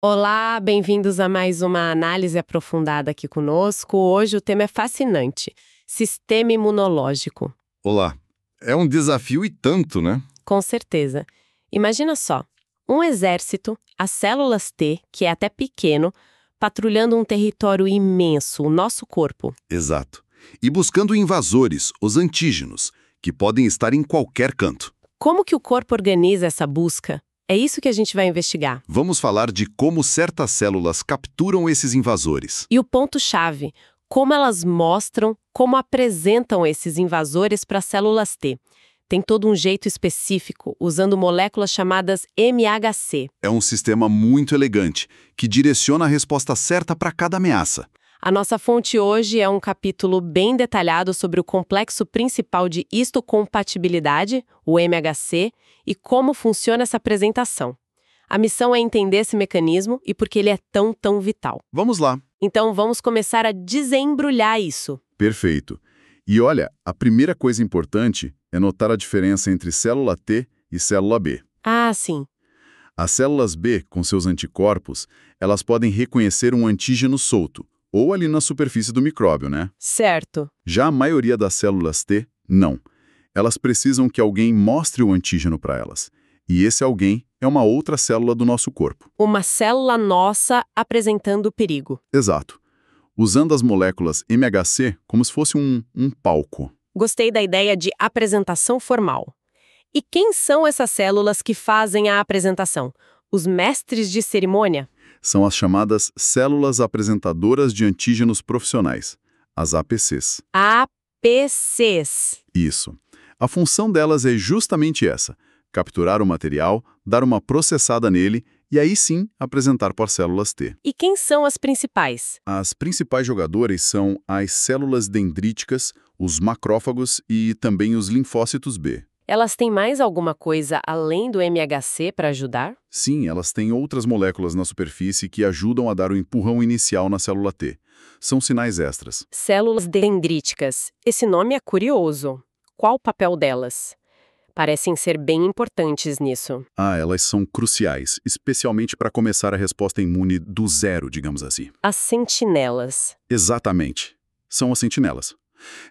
Olá, bem-vindos a mais uma análise aprofundada aqui conosco. Hoje o tema é fascinante: sistema imunológico. Olá. É um desafio e tanto, né? Com certeza. Imagina só, um exército, as células T, que é até pequeno, patrulhando um território imenso, o nosso corpo. Exato. E buscando invasores, os antígenos, que podem estar em qualquer canto. Como que o corpo organiza essa busca? É isso que a gente vai investigar. Vamos falar de como certas células capturam esses invasores. E o ponto-chave, como elas mostram, como apresentam esses invasores para as células T. Tem todo um jeito específico, usando moléculas chamadas MHC. É um sistema muito elegante, que direciona a resposta certa para cada ameaça. A nossa fonte hoje é um capítulo bem detalhado sobre o complexo principal de histocompatibilidade, o MHC, e como funciona essa apresentação. A missão é entender esse mecanismo e por que ele é tão vital. Vamos lá. Então vamos começar a desembrulhar isso. Perfeito. E olha, a primeira coisa importante é notar a diferença entre célula T e célula B. Ah, sim. As células B, com seus anticorpos, elas podem reconhecer um antígeno solto, ou ali na superfície do micróbio, né? Certo. Já a maioria das células T, não. Elas precisam que alguém mostre o antígeno para elas. E esse alguém é uma outra célula do nosso corpo. Uma célula nossa apresentando perigo. Exato. Usando as moléculas MHC como se fosse um palco. Gostei da ideia de apresentação formal. E quem são essas células que fazem a apresentação? Os mestres de cerimônia? São as chamadas células apresentadoras de antígenos profissionais, as APCs. APCs. Isso. A função delas é justamente essa: capturar o material, dar uma processada nele e aí sim apresentar para as células T. E quem são as principais? As principais jogadoras são as células dendríticas, os macrófagos e também os linfócitos B. Elas têm mais alguma coisa além do MHC para ajudar? Sim, elas têm outras moléculas na superfície que ajudam a dar o empurrão inicial na célula T. São sinais extras. Células dendríticas. Esse nome é curioso. Qual o papel delas? Parecem ser bem importantes nisso. Elas são cruciais, especialmente para começar a resposta imune do zero, digamos assim. As sentinelas. Exatamente. São as sentinelas.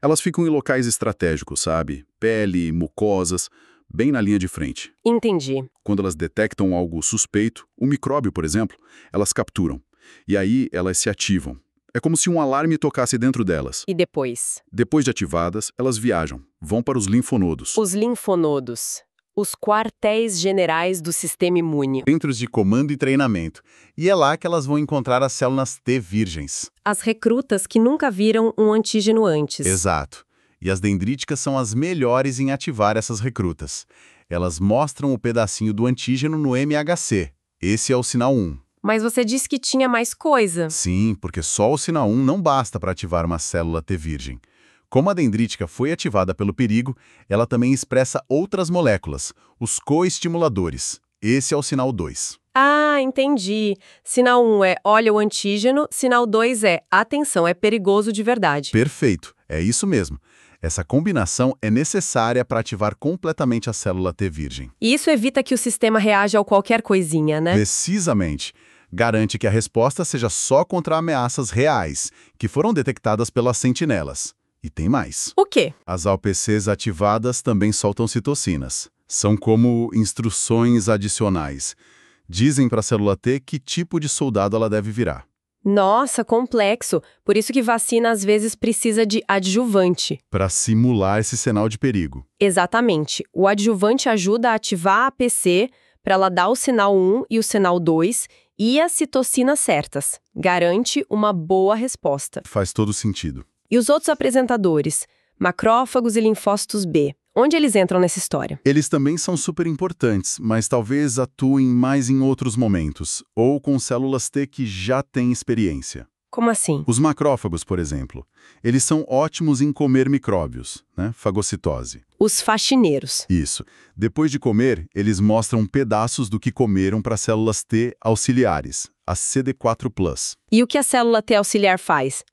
Elas ficam em locais estratégicos, sabe? Pele, mucosas, bem na linha de frente. Entendi. Quando elas detectam algo suspeito, um micróbio, por exemplo, elas capturam. E aí elas se ativam. É como se um alarme tocasse dentro delas. E depois? Depois de ativadas, elas viajam, vão para os linfonodos. Os linfonodos. Os quartéis generais do sistema imune. Centros de comando e treinamento. E é lá que elas vão encontrar as células T virgens. As recrutas que nunca viram um antígeno antes. Exato. E as dendríticas são as melhores em ativar essas recrutas. Elas mostram o pedacinho do antígeno no MHC. Esse é o sinal 1. Mas você disse que tinha mais coisa. Sim, porque só o sinal 1 não basta para ativar uma célula T virgem. Como a dendrítica foi ativada pelo perigo, ela também expressa outras moléculas, os coestimuladores. Esse é o sinal 2. Ah, entendi. Sinal 1 é olha o antígeno, sinal 2 é atenção, é perigoso de verdade. Perfeito, é isso mesmo. Essa combinação é necessária para ativar completamente a célula T virgem. E isso evita que o sistema reaja a qualquer coisinha, né? Precisamente. Garante que a resposta seja só contra ameaças reais, que foram detectadas pelas sentinelas. E tem mais. O quê? As APCs ativadas também soltam citocinas. São como instruções adicionais. Dizem para a célula T que tipo de soldado ela deve virar. Nossa, complexo. Por isso que vacina às vezes precisa de adjuvante. Para simular esse sinal de perigo. Exatamente. O adjuvante ajuda a ativar a APC para ela dar o sinal 1 e o sinal 2 e as citocinas certas. Garante uma boa resposta. Faz todo sentido. E os outros apresentadores, macrófagos e linfócitos B, onde eles entram nessa história? Eles também são super importantes, mas talvez atuem mais em outros momentos, ou com células T que já têm experiência. Como assim? Os macrófagos, por exemplo, eles são ótimos em comer micróbios, né? Fagocitose. Os faxineiros. Isso. Depois de comer, eles mostram pedaços do que comeram para células T auxiliares, as CD4+. E o que a célula T auxiliar faz?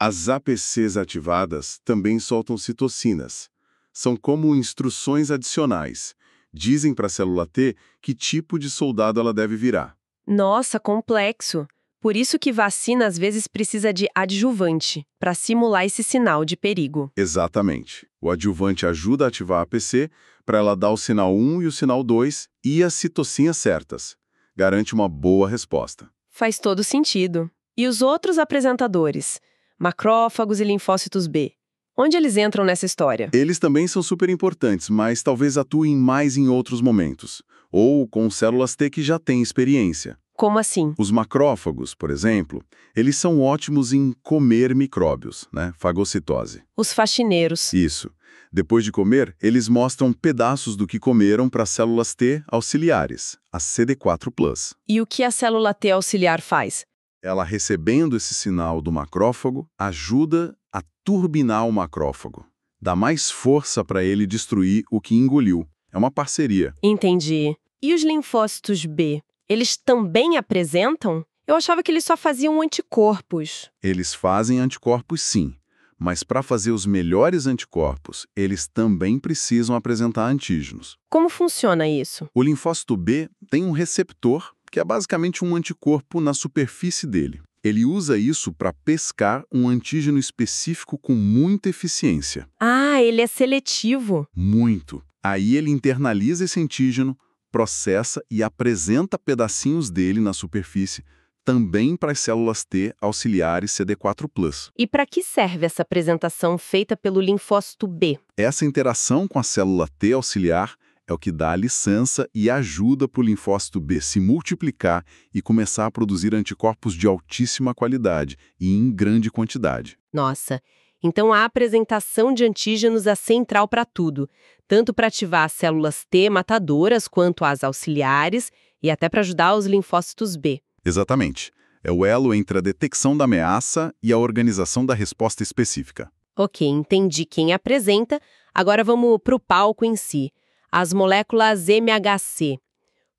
As APCs ativadas também soltam citocinas. São como instruções adicionais. Dizem para a célula T que tipo de soldado ela deve virar. Nossa, complexo. Por isso que vacina às vezes precisa de adjuvante, para simular esse sinal de perigo. Exatamente. O adjuvante ajuda a ativar a APC para ela dar o sinal 1 e o sinal 2 e as citocinas certas. Garante uma boa resposta. Faz todo sentido. E os outros apresentadores? Macrófagos e linfócitos B. Onde eles entram nessa história? Eles também são super importantes, mas talvez atuem mais em outros momentos, ou com células T que já têm experiência. Como assim? Os macrófagos, por exemplo, eles são ótimos em comer micróbios, fagocitose. Os faxineiros. Isso. Depois de comer, eles mostram pedaços do que comeram para células T auxiliares, as CD4+. E o que a célula T auxiliar faz? Ela, recebendo esse sinal do macrófago, ajuda a turbinar o macrófago. Dá mais força para ele destruir o que engoliu. É uma parceria. Entendi. E os linfócitos B? Eles também apresentam? Eu achava que eles só faziam anticorpos. Eles fazem anticorpos, sim. Mas para fazer os melhores anticorpos, eles também precisam apresentar antígenos. Como funciona isso? O linfócito B tem um receptor, que é basicamente um anticorpo na superfície dele. Ele usa isso para pescar um antígeno específico com muita eficiência. Ah, ele é seletivo. Muito. Aí ele internaliza esse antígeno, processa e apresenta pedacinhos dele na superfície, também para as células T auxiliares CD4+. E para que serve essa apresentação feita pelo linfócito B? Essa interação com a célula T auxiliar é o que dá a licença e ajuda para o linfócito B se multiplicar e começar a produzir anticorpos de altíssima qualidade e em grande quantidade. Nossa, então a apresentação de antígenos é central para tudo, tanto para ativar as células T matadoras quanto as auxiliares e até para ajudar os linfócitos B. Exatamente. É o elo entre a detecção da ameaça e a organização da resposta específica. Ok, entendi quem apresenta. Agora vamos para o palco em si. As moléculas MHC.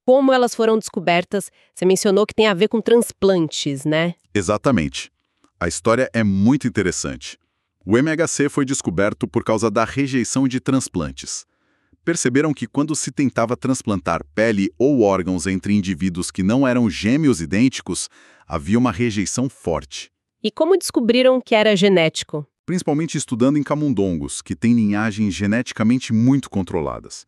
Como elas foram descobertas? Você mencionou que tem a ver com transplantes, né? Exatamente. A história é muito interessante. O MHC foi descoberto por causa da rejeição de transplantes. Perceberam que quando se tentava transplantar pele ou órgãos entre indivíduos que não eram gêmeos idênticos, havia uma rejeição forte. E como descobriram que era genético? Principalmente estudando em camundongos, que têm linhagens geneticamente muito controladas.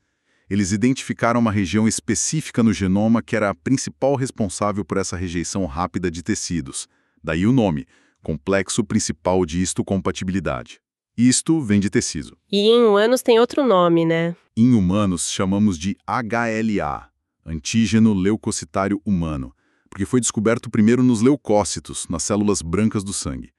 Eles identificaram uma região específica no genoma que era a principal responsável por essa rejeição rápida de tecidos. Daí o nome, Complexo Principal de Histocompatibilidade. Isto vem de tecido. E em humanos tem outro nome, né? Em humanos, chamamos de HLA, antígeno leucocitário humano, porque foi descoberto primeiro nos leucócitos, nas células brancas do sangue.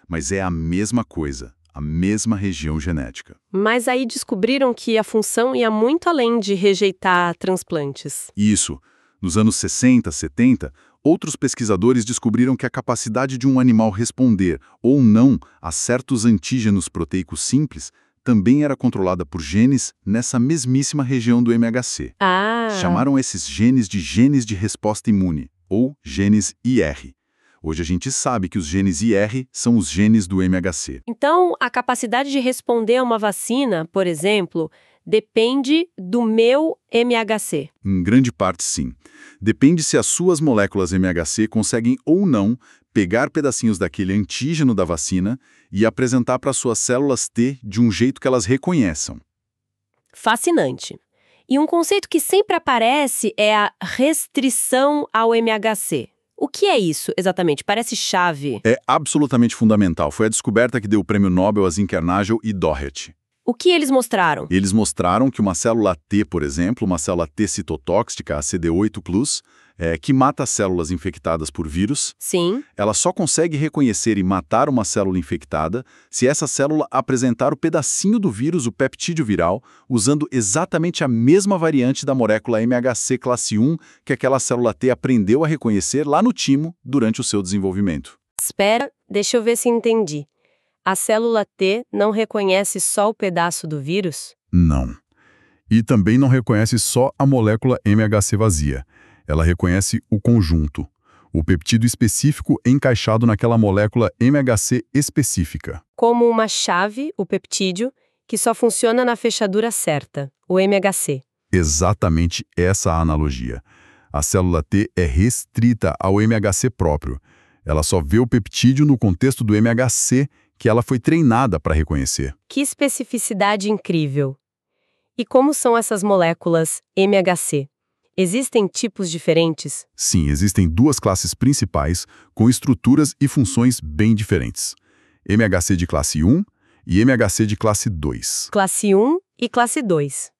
Mas é a mesma coisa, a mesma região genética. Mas aí descobriram que a função ia muito além de rejeitar transplantes. Isso. Nos anos 60, 70, outros pesquisadores descobriram que a capacidade de um animal responder ou não a certos antígenos proteicos simples também era controlada por genes nessa mesmíssima região do MHC. Chamaram esses genes de genes de resposta imune, ou genes IR. Hoje a gente sabe que os genes IR são os genes do MHC. Então, a capacidade de responder a uma vacina, por exemplo, depende do meu MHC. Em grande parte, sim. Depende se as suas moléculas MHC conseguem ou não pegar pedacinhos daquele antígeno da vacina e apresentar para suas células T de um jeito que elas reconheçam. Fascinante. E um conceito que sempre aparece é a restrição ao MHC. O que é isso, exatamente? Parece chave. É absolutamente fundamental. Foi a descoberta que deu o prêmio Nobel a Zinckernagel e Doherty. O que eles mostraram? Eles mostraram que uma célula T, por exemplo, uma célula T citotóxica, a CD8+, que mata células infectadas por vírus, Sim. ela só consegue reconhecer e matar uma célula infectada se essa célula apresentar o pedacinho do vírus, o peptídeo viral, usando exatamente a mesma variante da molécula MHC classe 1 que aquela célula T aprendeu a reconhecer lá no timo durante o seu desenvolvimento. Espera, deixa eu ver se entendi. A célula T não reconhece só o pedaço do vírus? Não. E também não reconhece só a molécula MHC vazia. Ela reconhece o conjunto. o peptídeo específico encaixado naquela molécula MHC específica. Como uma chave, o peptídeo, que só funciona na fechadura certa, o MHC. Exatamente essa a analogia. A célula T é restrita ao MHC próprio. Ela só vê o peptídeo no contexto do MHC que ela foi treinada para reconhecer. Que especificidade incrível! E como são essas moléculas MHC? Existem tipos diferentes? Sim, existem duas classes principais com estruturas e funções bem diferentes. MHC de classe 1 e MHC de classe 2. Classe 1 e classe 2.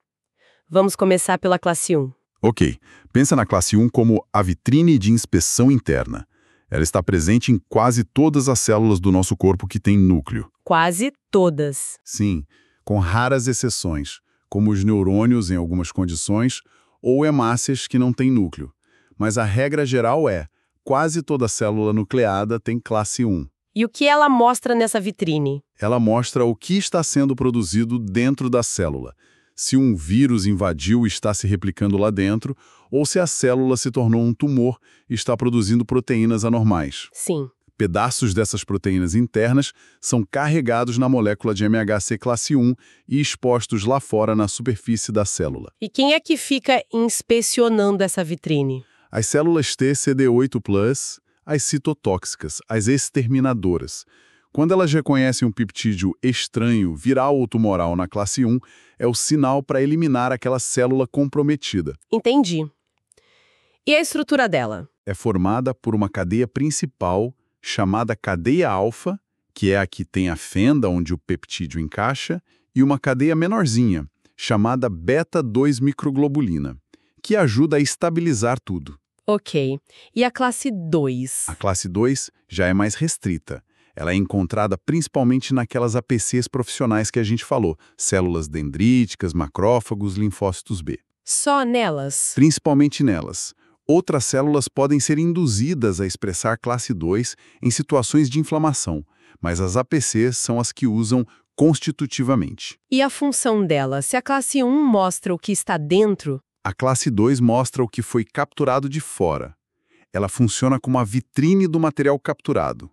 Vamos começar pela classe 1. Ok, pensa na classe 1 como a vitrine de inspeção interna. Ela está presente em quase todas as células do nosso corpo que têm núcleo. Quase todas. Sim, com raras exceções, como os neurônios em algumas condições ou hemácias que não têm núcleo. Mas a regra geral é, quase toda célula nucleada tem classe 1. E o que ela mostra nessa vitrine? Ela mostra o que está sendo produzido dentro da célula. Se um vírus invadiu e está se replicando lá dentro, ou se a célula se tornou um tumor e está produzindo proteínas anormais. Sim. Pedaços dessas proteínas internas são carregados na molécula de MHC classe 1 e expostos lá fora na superfície da célula. E quem é que fica inspecionando essa vitrine? As células T CD8+, as citotóxicas, as exterminadoras. Quando elas reconhecem um peptídeo estranho, viral ou tumoral na classe 1, é o sinal para eliminar aquela célula comprometida. Entendi. E a estrutura dela? É formada por uma cadeia principal chamada cadeia alfa, que é a que tem a fenda onde o peptídeo encaixa, e uma cadeia menorzinha, chamada beta-2 microglobulina, que ajuda a estabilizar tudo. Ok. E a classe 2? A classe 2 já é mais restrita. Ela é encontrada principalmente naquelas APCs profissionais que a gente falou, células dendríticas, macrófagos, linfócitos B. Só nelas? Principalmente nelas. Outras células podem ser induzidas a expressar classe 2 em situações de inflamação, mas as APCs são as que usam constitutivamente. E a função dela? Se a classe 1 mostra o que está dentro, A classe 2 mostra o que foi capturado de fora. Ela funciona como a vitrine do material capturado.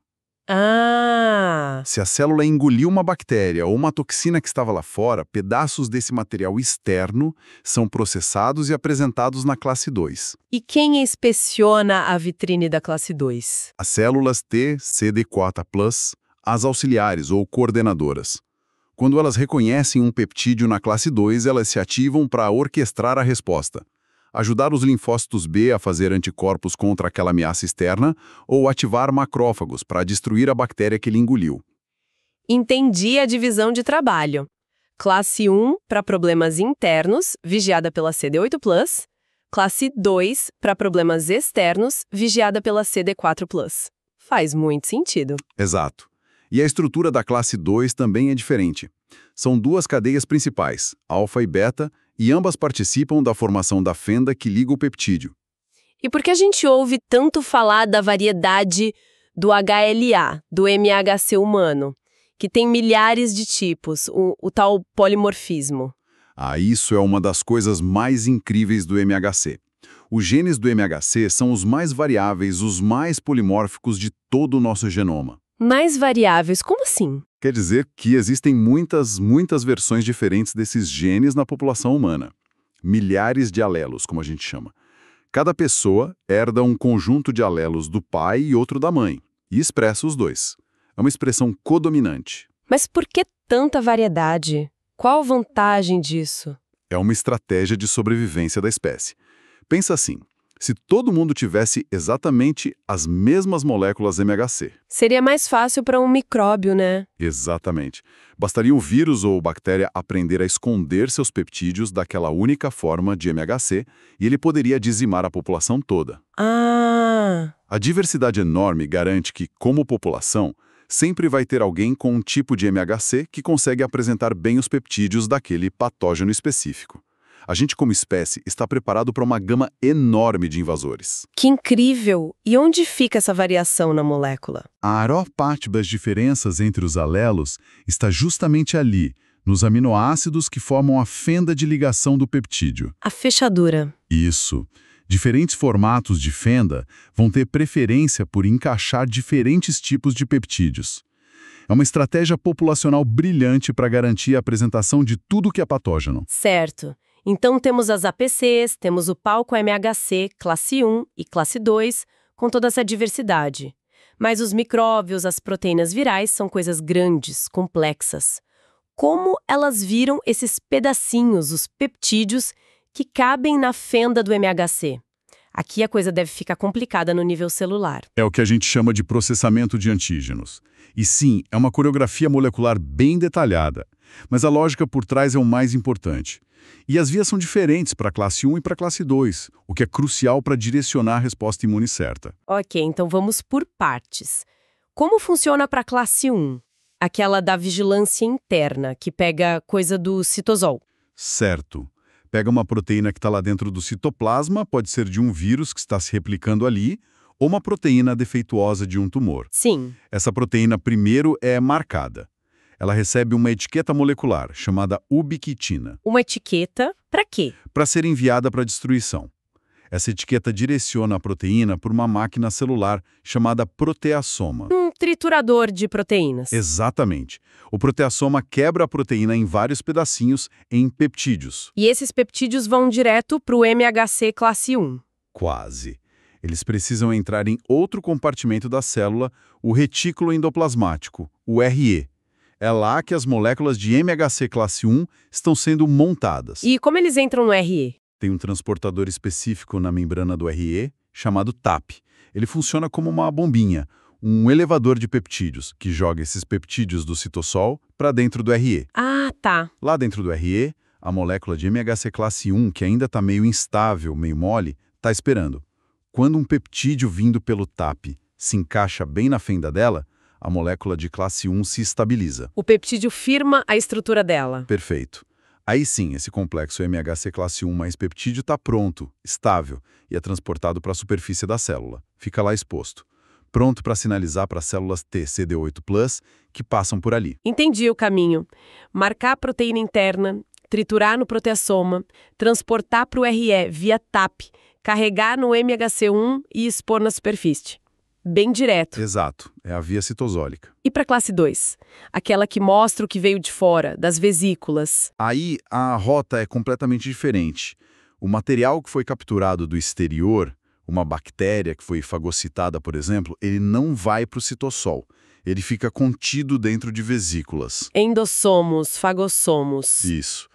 Se a célula engoliu uma bactéria ou uma toxina que estava lá fora, pedaços desse material externo são processados e apresentados na classe 2. E quem inspeciona a vitrine da classe 2? As células T, CD4+, as auxiliares ou coordenadoras. Quando elas reconhecem um peptídeo na classe 2, elas se ativam para orquestrar a resposta. Ajudar os linfócitos B a fazer anticorpos contra aquela ameaça externa ou ativar macrófagos para destruir a bactéria que ele engoliu. Entendi a divisão de trabalho. Classe 1 para problemas internos, vigiada pela CD8+. Classe 2 para problemas externos, vigiada pela CD4+. Faz muito sentido. Exato. E a estrutura da classe 2 também é diferente. São duas cadeias principais, alfa e beta, e ambas participam da formação da fenda que liga o peptídeo. E por que a gente ouve tanto falar da variedade do HLA, do MHC humano, que tem milhares de tipos, o tal polimorfismo? Isso é uma das coisas mais incríveis do MHC. Os genes do MHC são os mais variáveis, os mais polimórficos de todo o nosso genoma. Mais variáveis, como assim? Quer dizer que existem muitas versões diferentes desses genes na população humana. Milhares de alelos, como a gente chama. Cada pessoa herda um conjunto de alelos do pai e outro da mãe, e expressa os dois. É uma expressão codominante. Mas por que tanta variedade? Qual a vantagem disso? É uma estratégia de sobrevivência da espécie. Pensa assim, se todo mundo tivesse exatamente as mesmas moléculas MHC. Seria mais fácil para um micróbio, né? Exatamente. Bastaria o vírus ou bactéria aprender a esconder seus peptídeos daquela única forma de MHC e ele poderia dizimar a população toda. A diversidade enorme garante que, como população, sempre vai ter alguém com um tipo de MHC que consegue apresentar bem os peptídeos daquele patógeno específico. A gente, como espécie, está preparado para uma gama enorme de invasores. Que incrível! E onde fica essa variação na molécula? A maior parte das diferenças entre os alelos está justamente ali, nos aminoácidos que formam a fenda de ligação do peptídeo. A fechadura. Isso. Diferentes formatos de fenda vão ter preferência por encaixar diferentes tipos de peptídeos. É uma estratégia populacional brilhante para garantir a apresentação de tudo que é patógeno. Certo. Então temos as APCs, temos o palco MHC classe 1 e classe 2, com toda essa diversidade. Mas os micróbios, as proteínas virais são coisas grandes, complexas. Como elas viram esses pedacinhos, os peptídeos, que cabem na fenda do MHC? Aqui a coisa deve ficar complicada no nível celular. É o que a gente chama de processamento de antígenos. E sim, é uma coreografia molecular bem detalhada, mas a lógica por trás é o mais importante. E as vias são diferentes para a classe 1 e para a classe 2, o que é crucial para direcionar a resposta imune certa. Ok, então vamos por partes. Como funciona para a classe 1? Aquela da vigilância interna, que pega coisa do citosol. Certo. Pega uma proteína que está lá dentro do citoplasma, pode ser de um vírus que está se replicando ali, ou uma proteína defeituosa de um tumor. Sim. Essa proteína primeiro é marcada. Ela recebe uma etiqueta molecular, chamada ubiquitina, Uma etiqueta para quê? para ser enviada para destruição. Essa etiqueta direciona a proteína por uma máquina celular chamada proteassoma. Um triturador de proteínas. Exatamente. O proteassoma quebra a proteína em vários pedacinhos em peptídeos. E esses peptídeos vão direto para o MHC classe 1. Quase. Eles precisam entrar em outro compartimento da célula, o retículo endoplasmático, o RE. É lá que as moléculas de MHC classe 1 estão sendo montadas. E como eles entram no RE? Tem um transportador específico na membrana do RE, chamado TAP. Ele funciona como uma bombinha, um elevador de peptídeos, que joga esses peptídeos do citossol para dentro do RE. Ah, tá. Lá dentro do RE, a molécula de MHC classe 1, que ainda está meio instável, meio mole, está esperando. Quando um peptídeo vindo pelo TAP se encaixa bem na fenda dela, a molécula de classe 1 se estabiliza. O peptídeo firma a estrutura dela. Perfeito. Aí sim, esse complexo MHC classe 1 mais peptídeo está pronto, estável, e é transportado para a superfície da célula. Fica lá exposto. Pronto para sinalizar para as células T CD8+, que passam por ali. Entendi o caminho. Marcar a proteína interna, triturar no proteassoma, transportar para o RE via TAP, carregar no MHC1 e expor na superfície. Bem direto. Exato, é a via citosólica. E para a classe 2? Aquela que mostra o que veio de fora, das vesículas. Aí a rota é completamente diferente. O material que foi capturado do exterior, uma bactéria que foi fagocitada, por exemplo, ele não vai para o citossol. Ele fica contido dentro de vesículas. Endossomos, fagossomos. Isso.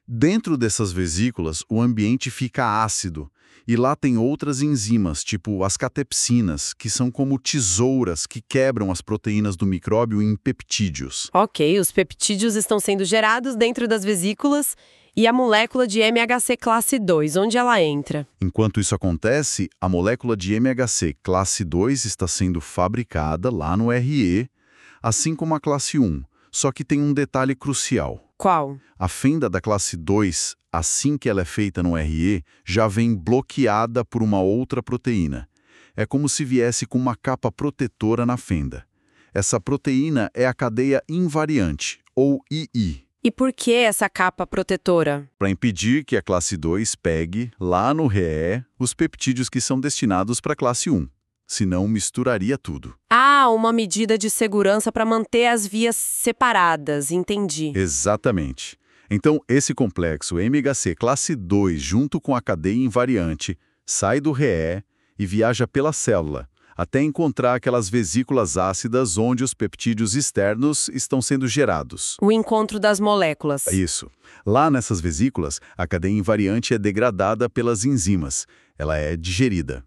Dentro dessas vesículas, o ambiente fica ácido. E lá tem outras enzimas, tipo as catepsinas, que são como tesouras que quebram as proteínas do micróbio em peptídeos. Ok, os peptídeos estão sendo gerados dentro das vesículas e a molécula de MHC classe 2, onde ela entra? Enquanto isso acontece, a molécula de MHC classe 2 está sendo fabricada lá no RE, assim como a classe 1, só que tem um detalhe crucial. Qual? A fenda da classe 2, assim que ela é feita no RE, já vem bloqueada por uma outra proteína. É como se viesse com uma capa protetora na fenda. Essa proteína é a cadeia invariante, ou II. E por que essa capa protetora? Para impedir que a classe 2 pegue, lá no RE, os peptídeos que são destinados para a classe 1. Senão misturaria tudo. Ah, uma medida de segurança para manter as vias separadas, entendi. Exatamente. Então, esse complexo MHC classe 2, junto com a cadeia invariante, sai do RE e viaja pela célula, até encontrar aquelas vesículas ácidas onde os peptídeos externos estão sendo gerados. O encontro das moléculas. Isso. Lá nessas vesículas, a cadeia invariante é degradada pelas enzimas. Ela é digerida.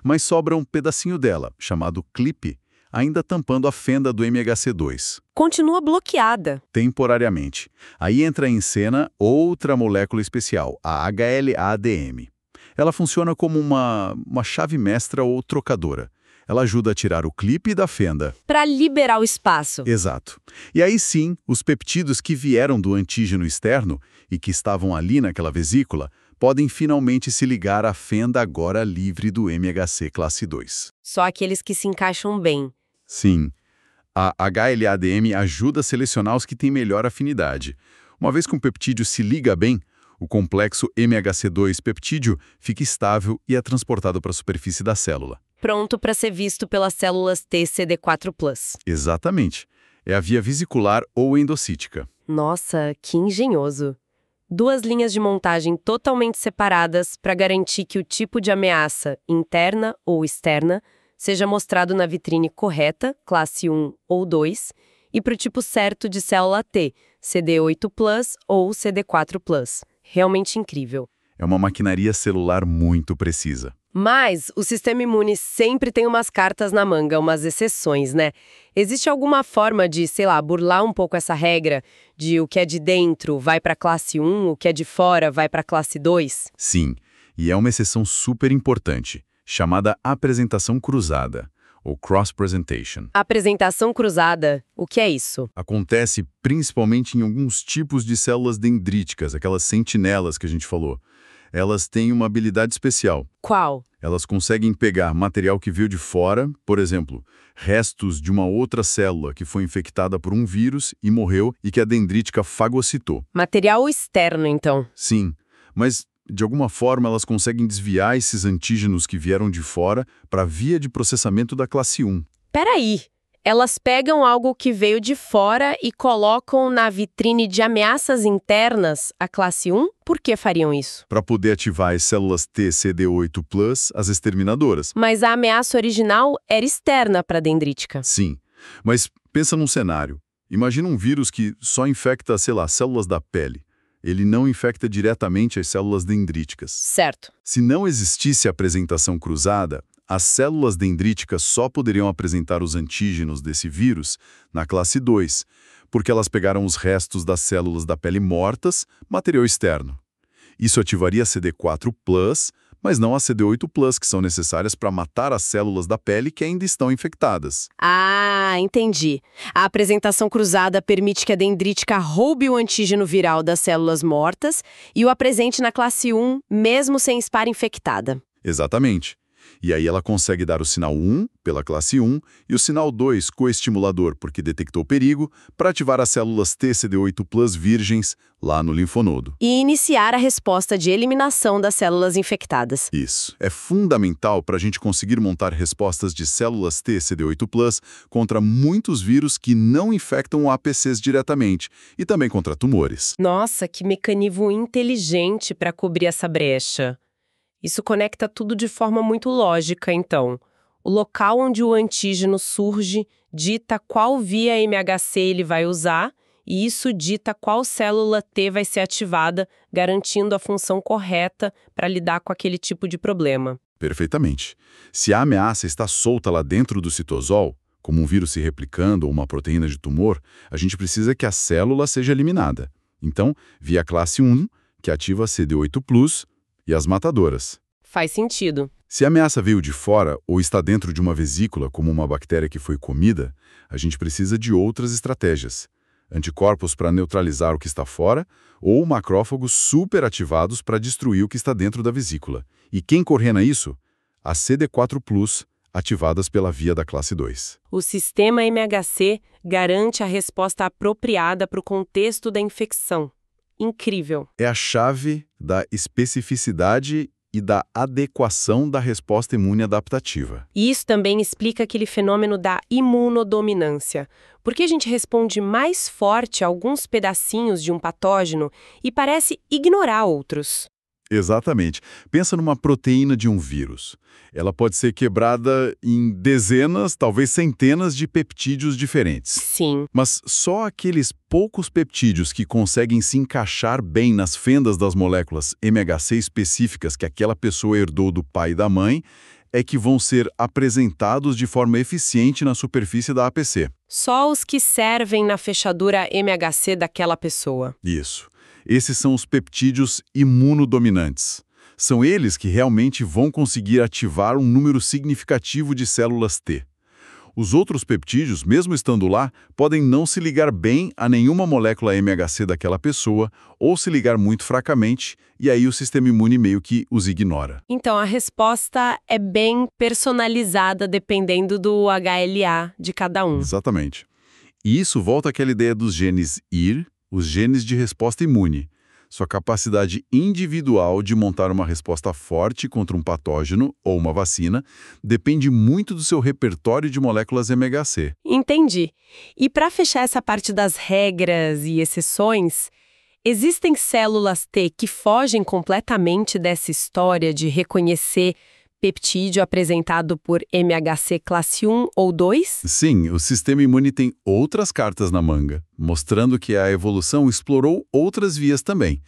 Mas sobra um pedacinho dela, chamado clipe, ainda tampando a fenda do MHC2. Continua bloqueada. Temporariamente. Aí entra em cena outra molécula especial, a HLA-ADM. Ela funciona como uma chave mestra ou trocadora. Ela ajuda a tirar o clipe da fenda. Para liberar o espaço. Exato. E aí sim, os peptídeos que vieram do antígeno externo e que estavam ali naquela vesícula podem finalmente se ligar à fenda agora livre do MHC classe 2. Só aqueles que se encaixam bem. Sim. A HLA-ADM ajuda a selecionar os que têm melhor afinidade. Uma vez que um peptídeo se liga bem, O complexo MHC2 peptídeo fica estável e é transportado para a superfície da célula. Pronto para ser visto pelas células TCD4+. Exatamente. É a via vesicular ou endocítica. Nossa, que engenhoso. 2 linhas de montagem totalmente separadas para garantir que o tipo de ameaça, interna ou externa, seja mostrado na vitrine correta, classe 1 ou 2, e para o tipo certo de célula T, CD8+, ou CD4+. Realmente incrível. É uma maquinaria celular muito precisa. Mas o sistema imune sempre tem umas cartas na manga, umas exceções, né? Existe alguma forma de, sei lá, burlar um pouco essa regra de o que é de dentro vai para a classe 1, o que é de fora vai para a classe 2? Sim, e é uma exceção super importante, chamada apresentação cruzada, ou cross-presentation. Apresentação cruzada, o que é isso? Acontece principalmente em alguns tipos de células dendríticas, aquelas sentinelas que a gente falou. Elas têm uma habilidade especial. Qual? Elas conseguem pegar material que veio de fora, por exemplo, restos de uma outra célula que foi infectada por um vírus e morreu e que a dendrítica fagocitou. Material externo, então. Sim, mas de alguma forma elas conseguem desviar esses antígenos que vieram de fora para a via de processamento da classe 1. Peraí, elas pegam algo que veio de fora e colocam na vitrine de ameaças internas, a classe 1? Por que fariam isso? Para poder ativar as células TCD8+, as exterminadoras. Mas a ameaça original era externa para a dendrítica. Sim, mas pensa num cenário. Imagina um vírus que só infecta, sei lá, células da pele. Ele não infecta diretamente as células dendríticas. Certo. Se não existisse a apresentação cruzada, as células dendríticas só poderiam apresentar os antígenos desse vírus na classe 2, porque elas pegaram os restos das células da pele mortas, material externo. Isso ativaria a CD4+, mas não a CD8+, que são necessárias para matar as células da pele que ainda estão infectadas. Ah, entendi. A apresentação cruzada permite que a dendrítica roube o antígeno viral das células mortas e o apresente na classe 1, mesmo sem estar infectada. Exatamente. E aí ela consegue dar o sinal 1, pela classe 1, e o sinal 2, coestimulador, porque detectou perigo, para ativar as células TCD8+ virgens lá no linfonodo. E iniciar a resposta de eliminação das células infectadas. Isso. É fundamental para a gente conseguir montar respostas de células TCD8+ contra muitos vírus que não infectam APCs diretamente, e também contra tumores. Nossa, que mecanismo inteligente para cobrir essa brecha. Isso conecta tudo de forma muito lógica, então. O local onde o antígeno surge dita qual via MHC ele vai usar, e isso dita qual célula T vai ser ativada, garantindo a função correta para lidar com aquele tipo de problema. Perfeitamente. Se a ameaça está solta lá dentro do citosol, como um vírus se replicando ou uma proteína de tumor, a gente precisa que a célula seja eliminada. Então, via classe 1, que ativa CD8+, e as matadoras. Faz sentido. Se a ameaça veio de fora ou está dentro de uma vesícula, como uma bactéria que foi comida, a gente precisa de outras estratégias. Anticorpos para neutralizar o que está fora ou macrófagos superativados para destruir o que está dentro da vesícula. E quem coordena isso? As CD4+, ativadas pela via da classe 2. O sistema MHC garante a resposta apropriada para o contexto da infecção. Incrível. É a chave da especificidade e da adequação da resposta imune adaptativa. E isso também explica aquele fenômeno da imunodominância. Porque a gente responde mais forte a alguns pedacinhos de um patógeno e parece ignorar outros. Exatamente. Pensa numa proteína de um vírus. Ela pode ser quebrada em dezenas, talvez centenas de peptídeos diferentes. Sim. Mas só aqueles poucos peptídeos que conseguem se encaixar bem nas fendas das moléculas MHC específicas que aquela pessoa herdou do pai e da mãe é que vão ser apresentados de forma eficiente na superfície da APC. Só os que servem na fechadura MHC daquela pessoa. Isso. Esses são os peptídeos imunodominantes. São eles que realmente vão conseguir ativar um número significativo de células T. Os outros peptídeos, mesmo estando lá, podem não se ligar bem a nenhuma molécula MHC daquela pessoa ou se ligar muito fracamente, e aí o sistema imune meio que os ignora. Então, a resposta é bem personalizada dependendo do HLA de cada um. Exatamente. E isso volta àquela ideia dos genes IR, os genes de resposta imune. Sua capacidade individual de montar uma resposta forte contra um patógeno ou uma vacina depende muito do seu repertório de moléculas MHC. Entendi. E para fechar essa parte das regras e exceções, existem células T que fogem completamente dessa história de reconhecer peptídeo apresentado por MHC classe 1 ou 2? Sim, o sistema imune tem outras cartas na manga, mostrando que a evolução explorou outras vias também.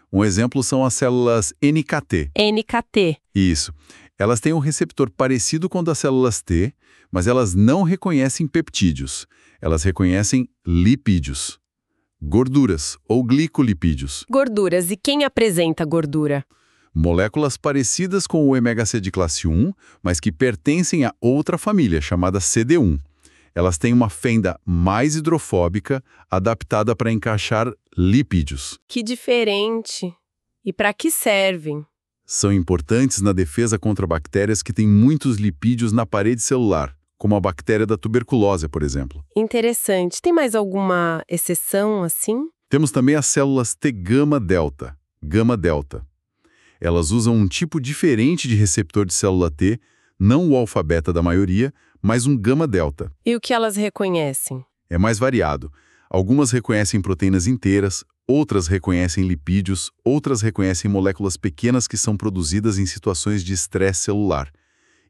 Um exemplo são as células NKT. NKT. Isso. Elas têm um receptor parecido com o das células T, mas elas não reconhecem peptídeos. Elas reconhecem lipídios. Gorduras ou glicolipídios. Gorduras. E quem apresenta gordura? Moléculas parecidas com o MHC de classe 1, mas que pertencem a outra família, chamada CD1. Elas têm uma fenda mais hidrofóbica, adaptada para encaixar lipídios. Que diferente. E para que servem? São importantes na defesa contra bactérias que têm muitos lipídios na parede celular, como a bactéria da tuberculose, por exemplo. Interessante. Tem mais alguma exceção assim? Temos também as células T-gama-delta, gama-delta. Elas usam um tipo diferente de receptor de célula T, não o alfa-beta da maioria, mas um gama-delta. E o que elas reconhecem? É mais variado. Algumas reconhecem proteínas inteiras, outras reconhecem lipídios, outras reconhecem moléculas pequenas que são produzidas em situações de estresse celular.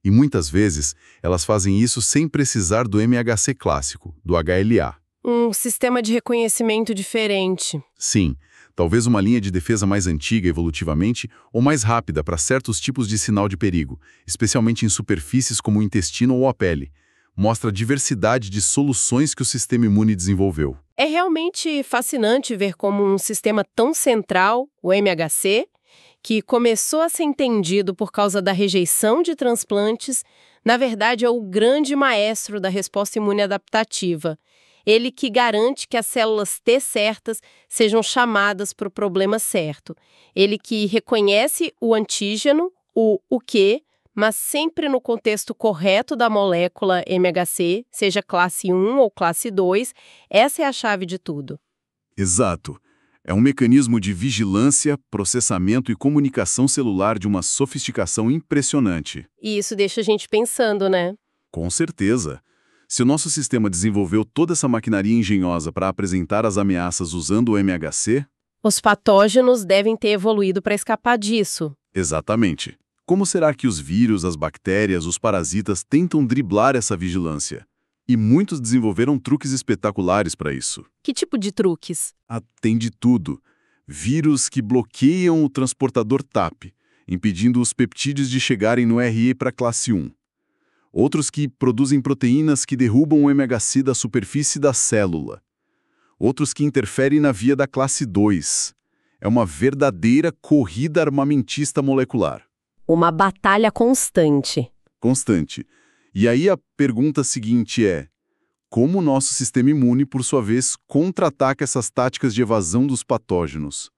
E muitas vezes, elas fazem isso sem precisar do MHC clássico, do HLA. Um sistema de reconhecimento diferente. Sim, talvez uma linha de defesa mais antiga evolutivamente ou mais rápida para certos tipos de sinal de perigo, especialmente em superfícies como o intestino ou a pele. Mostra a diversidade de soluções que o sistema imune desenvolveu. É realmente fascinante ver como um sistema tão central, o MHC, que começou a ser entendido por causa da rejeição de transplantes, na verdade é o grande maestro da resposta imune adaptativa. Ele que garante que as células T certas sejam chamadas para o problema certo. Ele que reconhece o antígeno, o quê, mas sempre no contexto correto da molécula MHC, seja classe 1 ou classe 2, essa é a chave de tudo. Exato. É um mecanismo de vigilância, processamento e comunicação celular de uma sofisticação impressionante. E isso deixa a gente pensando, né? Com certeza. Se o nosso sistema desenvolveu toda essa maquinaria engenhosa para apresentar as ameaças usando o MHC... Os patógenos devem ter evoluído para escapar disso. Exatamente. Como será que os vírus, as bactérias, os parasitas tentam driblar essa vigilância? E muitos desenvolveram truques espetaculares para isso. Que tipo de truques? Tem de tudo. Vírus que bloqueiam o transportador TAP, impedindo os peptídeos de chegarem no RE para classe 1. Outros que produzem proteínas que derrubam o MHC da superfície da célula. Outros que interferem na via da classe 2. É uma verdadeira corrida armamentista molecular. Uma batalha constante. Constante. E aí a pergunta seguinte é: como o nosso sistema imune, por sua vez, contra-ataca essas táticas de evasão dos patógenos?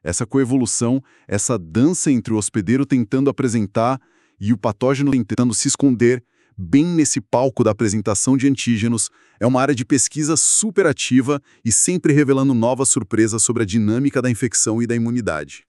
Essa coevolução, essa dança entre o hospedeiro tentando apresentar e o patógeno tentando se esconder, bem nesse palco da apresentação de antígenos, é uma área de pesquisa super ativa e sempre revelando novas surpresas sobre a dinâmica da infecção e da imunidade.